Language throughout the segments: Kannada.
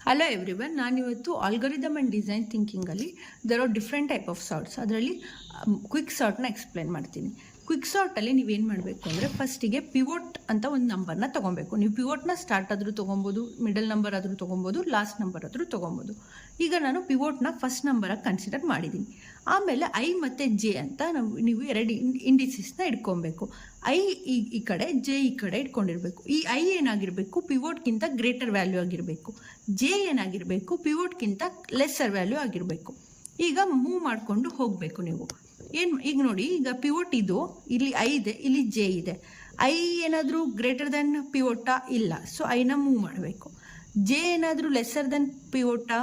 ಹಲೋ ಎವ್ರಿವನ್, ನಾನಿವತ್ತು ಆಲ್ಗರಿದಮ್ ಆ್ಯಂಡ್ ಡಿಸೈನ್ ಥಿಂಕಿಂಗಲ್ಲಿ there are different type of sorts. ಅದರಲ್ಲಿ ಕ್ವಿಕ್ ಸಾರ್ಟ್ನ ಎಕ್ಸ್ಪ್ಲೇನ್ ಮಾಡ್ತೀನಿ. ಕ್ವಿಕ್ ಸಾರ್ಟಲ್ಲಿ ನೀವೇನು ಮಾಡಬೇಕು ಅಂದರೆ ಫಸ್ಟಿಗೆ ಪಿವೋಟ್ ಅಂತ ಒಂದು ನಂಬರ್ನ ತೊಗೊಬೇಕು. ನೀವು ಪಿವೋಟ್ನ ಸ್ಟಾರ್ಟ್ ಆದರೂ ತೊಗೊಬೋದು, ಮಿಡಲ್ ನಂಬರ್ ಆದರೂ ತೊಗೊಬೋದು, ಲಾಸ್ಟ್ ನಂಬರ್ ಆದರೂ ತೊಗೊಬೋದು. ಈಗ ನಾನು ಪಿವೋಟ್ನ ಫಸ್ಟ್ ನಂಬರಾಗಿ ಕನ್ಸಿಡರ್ ಮಾಡಿದ್ದೀನಿ. ಆಮೇಲೆ ಐ ಮತ್ತು ಜೆ ಅಂತ ನೀವು ಎರಡು ಇಂಡಿಸಿಸ್ನ ಇಟ್ಕೊಬೇಕು. ಐ ಈ ಕಡೆ, ಜೆ ಈ ಕಡೆ ಇಟ್ಕೊಂಡಿರಬೇಕು. ಈ ಐ ಏನಾಗಿರಬೇಕು, ಪಿವೋಟ್ಗಿಂತ ಗ್ರೇಟರ್ ವ್ಯಾಲ್ಯೂ ಆಗಿರಬೇಕು. ಜೆ ಏನಾಗಿರಬೇಕು, ಪಿವೋಟ್ಗಿಂತ ಲೆಸ್ಸರ್ ವ್ಯಾಲ್ಯೂ ಆಗಿರಬೇಕು. ಈಗ ಮೂವ್ ಮಾಡಿಕೊಂಡು ಹೋಗಬೇಕು ನೀವು. ಈಗ ನೋಡಿ, ಈಗ ಪಿವೋಟ್ ಇದು, ಇಲ್ಲಿ ಐ ಇದೆ, ಇಲ್ಲಿ ಜೆ ಇದೆ. ಐ ಏನಾದರೂ ಗ್ರೇಟರ್ ದೆನ್ ಪಿವೋಟಾ? ಇಲ್ಲ, ಸೊ ಐನ ಮೂವ್ ಮಾಡಬೇಕು. ಜೆ ಏನಾದರೂ ಲೆಸ್ಸರ್ ದೆನ್ ಪಿವೋಟಾ?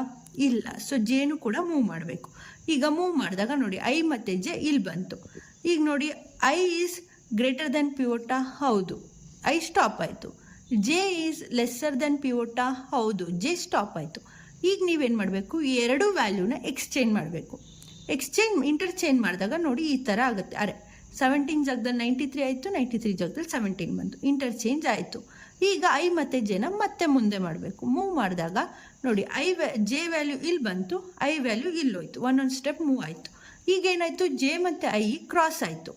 ಇಲ್ಲ, ಸೊ ಜೆನು ಕೂಡ ಮೂವ್ ಮಾಡಬೇಕು. ಈಗ ಮೂವ್ ಮಾಡಿದಾಗ ನೋಡಿ, ಐ ಮತ್ತು ಜೆ ಇಲ್ಲಿ ಬಂತು. ಈಗ ನೋಡಿ, ಐ ಈಸ್ ಗ್ರೇಟರ್ ದೆನ್ ಪಿವೋಟಾ? ಹೌದು, ಐ ಸ್ಟಾಪ್ ಆಯಿತು. ಜೆ ಈಸ್ ಲೆಸ್ಸರ್ ದೆನ್ ಪಿವೋಟಾ? ಹೌದು, ಜೆ ಸ್ಟಾಪ್ ಆಯಿತು. ಈಗ ನೀವೇನು ಮಾಡಬೇಕು, ಈ ಎರಡು ವ್ಯಾಲ್ಯೂನ ಎಕ್ಸ್ಚೇಂಜ್ ಮಾಡಬೇಕು. ಇಂಟರ್ಚೇಂಜ್ ಮಾಡಿದಾಗ ನೋಡಿ ಈ ಥರ ಆಗುತ್ತೆ. 17 ಜಾಗದಲ್ಲಿ 93 ಆಯಿತು, 93 ಜಾಗದಲ್ಲಿ 17 ಬಂತು, ಇಂಟರ್ಚೇಂಜ್ ಆಯಿತು. ಈಗ ಐ ಮತ್ತು ಜೆನ ಮತ್ತೆ ಮುಂದೆ ಮಾಡಬೇಕು. ಮೂವ್ ಮಾಡಿದಾಗ ನೋಡಿ, ಜೆ ವ್ಯಾಲ್ಯೂ ಇಲ್ಲಿ ಬಂತು, ಐ ವ್ಯಾಲ್ಯೂ ಇಲ್ಲಿ ಹೋಯ್ತು, ಒಂದೊಂದು ಸ್ಟೆಪ್ ಮೂವ್ ಆಯಿತು. ಈಗೇನಾಯಿತು, ಜೆ ಮತ್ತು ಐ ಕ್ರಾಸ್ ಆಯಿತು.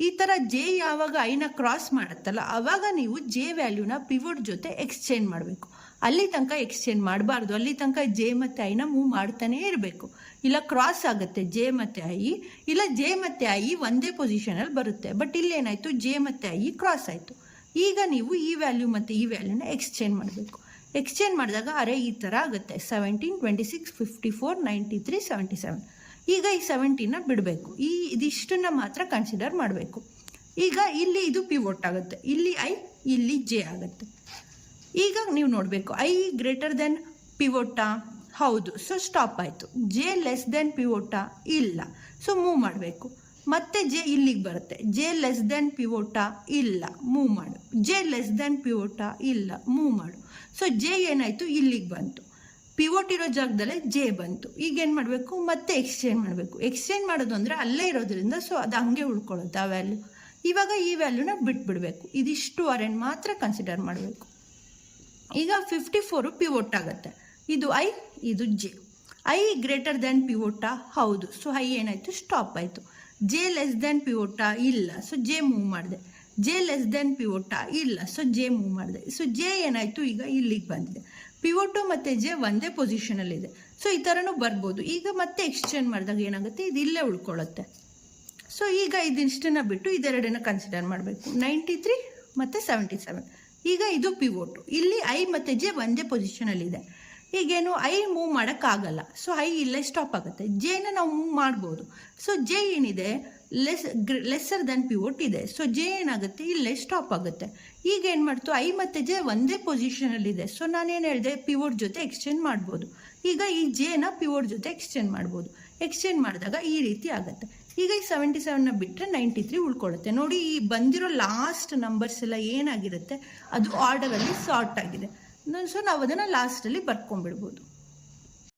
ಈ ಥರ ಜೆ ಯಾವಾಗ ಐನ ಕ್ರಾಸ್ ಮಾಡುತ್ತಲ್ಲ, ಆವಾಗ ನೀವು ಜೆ ವ್ಯಾಲ್ಯೂನ ಪಿವೋಟ್ ಜೊತೆ ಎಕ್ಸ್ಚೇಂಜ್ ಮಾಡಬೇಕು. ಅಲ್ಲಿ ತನಕ ಎಕ್ಸ್ಚೇಂಜ್ ಮಾಡಬಾರ್ದು, ಅಲ್ಲಿ ತನಕ ಜೆ ಮತ್ತು ಐನ ಮೂವ್ ಮಾಡ್ತಾನೇ ಇರಬೇಕು. ಇಲ್ಲ ಕ್ರಾಸ್ ಆಗುತ್ತೆ ಜೆ ಮತ್ತು ಐ, ಇಲ್ಲ ಜೆ ಮತ್ತು ಐ ಒಂದೇ ಪೊಸಿಷನಲ್ಲಿ ಬರುತ್ತೆ. ಬಟ್ ಇಲ್ಲೇನಾಯಿತು, ಜೆ ಮತ್ತು ಐ ಕ್ರಾಸ್ ಆಯಿತು. ಈಗ ನೀವು ಈ ವ್ಯಾಲ್ಯೂ ಮತ್ತು ಈ ವ್ಯಾಲ್ಯೂನ ಎಕ್ಸ್ಚೇಂಜ್ ಮಾಡಬೇಕು. ಎಕ್ಸ್ಚೇಂಜ್ ಮಾಡಿದಾಗ ಈ ಥರ ಆಗುತ್ತೆ, 17, 26, 54, 93, 77. ಈಗ ಈ 17ನ ಬಿಡಬೇಕು. ಇದಿಷ್ಟನ್ನು ಮಾತ್ರ ಕನ್ಸಿಡರ್ ಮಾಡಬೇಕು. ಈಗ ಇಲ್ಲಿ ಇದು ಪಿವೋಟ್ ಆಗುತ್ತೆ, ಇಲ್ಲಿ ಐ, ಇಲ್ಲಿ ಜೆ ಆಗುತ್ತೆ. ಈಗ ನೀವು ನೋಡಬೇಕು, ಐ ಗ್ರೇಟರ್ ದೆನ್ ಪಿವೋಟಾ? ಹೌದು, ಸೊ ಸ್ಟಾಪ್ ಆಯಿತು. ಜೆ ಲೆಸ್ ದೆನ್ ಪಿವೋಟಾ? ಇಲ್ಲ, ಸೊ ಮೂವ್ ಮಾಡಬೇಕು. ಮತ್ತೆ ಜೆ ಇಲ್ಲಿಗೆ ಬರುತ್ತೆ, ಜೆ ಲೆಸ್ ದೆನ್ ಪಿವೋಟಾ? ಇಲ್ಲ, ಮೂವ್ ಮಾಡು. ಜೆ ಲೆಸ್ ದೆನ್ ಪಿವೋಟಾ? ಇಲ್ಲ, ಮೂವ್ ಮಾಡು. ಸೊ ಜೆ ಏನಾಯಿತು, ಇಲ್ಲಿಗೆ ಬಂತು. ಪಿವೋಟ್ ಇರೋ ಜಾಗದಲ್ಲೇ ಜೆ ಬಂತು. ಈಗ ಏನು ಮಾಡಬೇಕು, ಮತ್ತೆ ಎಕ್ಸ್ಚೇಂಜ್ ಮಾಡಬೇಕು. ಎಕ್ಸ್ಚೇಂಜ್ ಮಾಡೋದು ಅಂದರೆ ಅಲ್ಲೇ ಇರೋದ್ರಿಂದ ಸೊ ಅದು ಹಂಗೆ ಉಳ್ಕೊಳ್ಳುತ್ತೆ ಆ ವ್ಯಾಲ್ಯೂ. ಇವಾಗ ಈ ವ್ಯಾಲ್ಯೂನ ಬಿಟ್ಬಿಡಬೇಕು. ಇದಿಷ್ಟು ಅರೇಂಜ್ ಮಾತ್ರ ಕನ್ಸಿಡರ್ ಮಾಡಬೇಕು. ಈಗ 54 ಪಿವೋಟ್ ಆಗುತ್ತೆ. ಇದು ಐ, ಇದು ಜೆ. ಐ ಗ್ರೇಟರ್ ದೆನ್ ಪಿವೋಟಾ? ಹೌದು, ಸೊ ಐ ಏನಾಯಿತು, ಸ್ಟಾಪ್ ಆಯಿತು. ಜೆ ಲೆಸ್ ದೆನ್ ಪಿವೋಟಾ? ಇಲ್ಲ, ಸೊ ಜೆ ಮೂವ್ ಮಾಡಿದೆ. ಜೆ ಲೆಸ್ ದೆನ್ ಪಿವೋಟಾ? ಇಲ್ಲ, ಸೊ ಜೆ ಮೂವ್ ಮಾಡಿದೆ. ಸೊ ಜೆ ಏನಾಯಿತು, ಈಗ ಇಲ್ಲಿಗೆ ಬಂದಿದೆ. ಪಿವೋಟು ಮತ್ತು ಜೆ ಒಂದೇ ಪೊಸಿಷನಲ್ಲಿದೆ. ಸೊ ಈ ಥರನೂ ಬರ್ಬೋದು. ಈಗ ಮತ್ತೆ ಎಕ್ಸ್ಚೇಂಜ್ ಮಾಡಿದಾಗ ಏನಾಗುತ್ತೆ, ಇದು ಇಲ್ಲೇ ಉಳ್ಕೊಳ್ಳುತ್ತೆ. ಸೊ ಈಗ ಇದಿಷ್ಟನ್ನು ಬಿಟ್ಟು ಇದೆರಡನ್ನ ಕನ್ಸಿಡರ್ ಮಾಡಬೇಕು, 93 ಮತ್ತು 77. ಈಗ ಇದು ಪಿವೋಟು. ಇಲ್ಲಿ ಐ ಮತ್ತು ಜೆ ಒಂದೇ ಪೊಸಿಷನಲ್ಲಿದೆ. ಈಗೇನು ಐ ಮೂವ್ ಮಾಡೋಕ್ಕಾಗಲ್ಲ, ಸೊ ಐ ಇಲ್ಲೇ ಸ್ಟಾಪ್ ಆಗುತ್ತೆ. ಜೆನ ನಾವು ಮೂವ್ ಮಾಡ್ಬೋದು. ಸೊ ಜೆ ಏನಿದೆ, ಲೆಸ್ಸರ್ ದೆನ್ ಪಿವೋಟ್ ಇದೆ. ಸೊ ಜೆ ಏನಾಗುತ್ತೆ, ಇಲ್ಲೇ ಸ್ಟಾಪ್ ಆಗುತ್ತೆ. ಈಗ ಏನು ಮಾಡ್ತು, ಐ ಮತ್ತು ಜೆ ಒಂದೇ ಪೊಸಿಷನಲ್ಲಿದೆ. ಸೊ ನಾನೇನು ಹೇಳಿದೆ, ಪಿವೋಟ್ ಜೊತೆ ಎಕ್ಸ್ಚೇಂಜ್ ಮಾಡ್ಬೋದು. ಈಗ ಈ ಜೆನ ಪಿವೋಟ್ ಜೊತೆ ಎಕ್ಸ್ಚೇಂಜ್ ಮಾಡ್ಬೋದು. ಎಕ್ಸ್ಚೇಂಜ್ ಮಾಡಿದಾಗ ಈ ರೀತಿ ಆಗುತ್ತೆ. ಈಗ ಈ 77ನ ಬಿಟ್ಟರೆ 93 ಉಳ್ಕೊಳ್ಳುತ್ತೆ. ನೋಡಿ, ಈ ಬಂದಿರೋ ಲಾಸ್ಟ್ ನಂಬರ್ಸ್ ಎಲ್ಲ ಏನಾಗಿರುತ್ತೆ, ಅದು ಆರ್ಡರಲ್ಲಿ ಸಾರ್ಟ್ ಆಗಿದೆ. ಸೊ ನಾವು ಅದನ್ನು ಲಾಸ್ಟಲ್ಲಿ ಬರ್ಕೊಂಡ್ಬಿಡ್ಬೋದು.